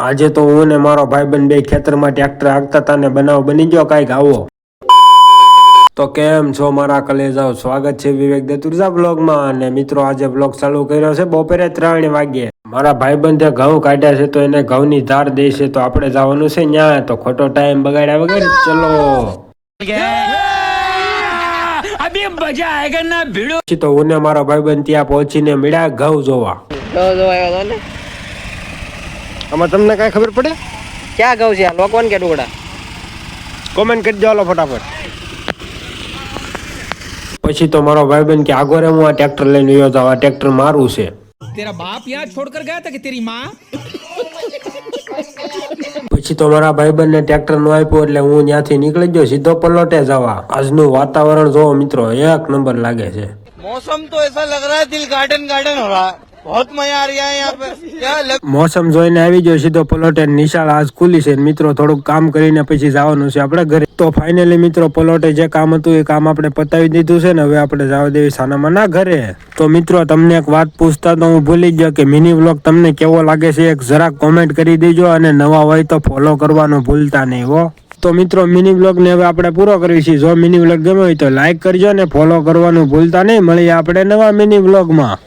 આજે તો હું ને મારો ભાઈબંધ બે ખેતરમાં ટ્રેક્ટર હાંકતા હતા ને બનાવ બની ગયો કાંઈક આવો. તો કેમ છો મારા કલેજાઓ, સ્વાગત છે વિવેક દતુરજા બ્લોગમાં. અને મિત્રો આજે બ્લોગ ચાલુ કર્યો છે બપોરે 3 વાગે. મારા ભાઈબંધે ઘઉં કાઢ્યા છે તો એને ઘઉંની ધાર દેશે તો આપણે જવાનું છે ન્યા. તો ખોટો ટાઈમ બગાડ્યા વગર ચલો. પછી તો હું ને મારો ભાઈબંધ ત્યાં પહોંચીને મળ્યા ઘઉં જોવા. આમાં તમને કઈ ખબર પડે ક્યાં ઘઉં છે? લોકોન કે ટુકડા? કોમેન્ટ કરી દો ફટાફટ. પછી તો મારો ભાઈબંધ કે આગળ હું આ ટ્રેક્ટર લઈને ગયો તો આ ટ્રેક્ટર મારું છે. तेरा बाप यहाँ छोड़कर गया था कि तेरी माँ? પછી તો મારા ભાઈબંધ ને ટ્રેક્ટર નું આપ્યું એટલે હું ત્યાંથી નીકળી ગયો સીધો પલોટે જવા. આજનું વાતાવરણ જોવો મિત્રો, એક નંબર લાગે છે. मौसम तो ऐसा लग रहा है दिल गार्डन गार्डन हो रहा है, बहुत मजा आ रहा है यहाँ पे. क्या મોસમ જોઈને આવી ગયો સીધો પલોટે. નિશાળ આજ ખુલી છે મિત્રો, થોડુંક કામ કરીને પછી જવાનું છે આપણે ઘરે. તો ફાઇનલી મિત્રો પલોટે જે કામ હતું એ કામ આપણે પતાવી દીધું છે ને હવે આપણે જવા દેવી સાનામાના ઘરે. તો મિત્રો તમને એક વાત પૂછતા તો હું ભૂલી ગયો કે મિની વ્લોગ તમને કેવો લાગે છે એક જરાક કોમેન્ટ કરી દેજો, અને નવા હોય તો ફોલો કરવાનું ભૂલતા નહીં હો. તો મિત્રો મિની વ્લોગ ને હવે આપણે પૂરો કરવી છે. જો મિની વ્લોગ ગમ્યો હોય તો લાઈક કરજો ને ફોલો કરવાનું ભૂલતા નહીં. મળીએ આપણે નવા મિની વ્લોગમાં.